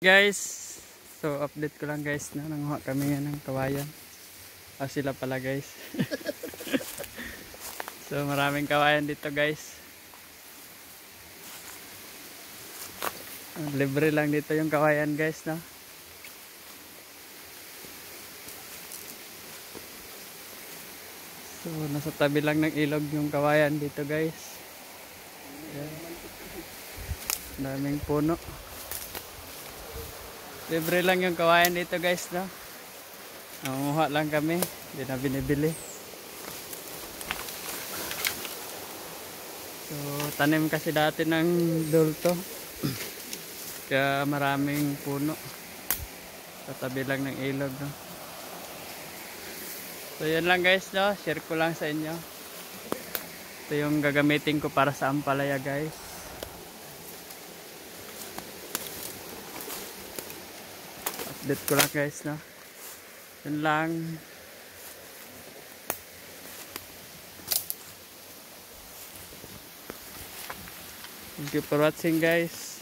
Guys, so update ko lang guys na nanguha kami nga ng kawayan. Sila pala guys. So maraming kawayan dito guys. Libre lang dito yung kawayan guys, no. So nasa tabi lang ng ilog yung kawayan dito guys. Daming puno. Libre lang yung kawayan dito guys, no. Nangunguha lang kami, hindi na binibili. So tanim kasi dati ng dulto. Kaya maraming puno. Sa tabi lang ng ilog, no. So yun lang guys, no. Share ko lang sa inyo. Ito yung gagamitin ko para sa ampalaya guys. Update ko lang guys, no. Yun lang. Thank you for watching guys.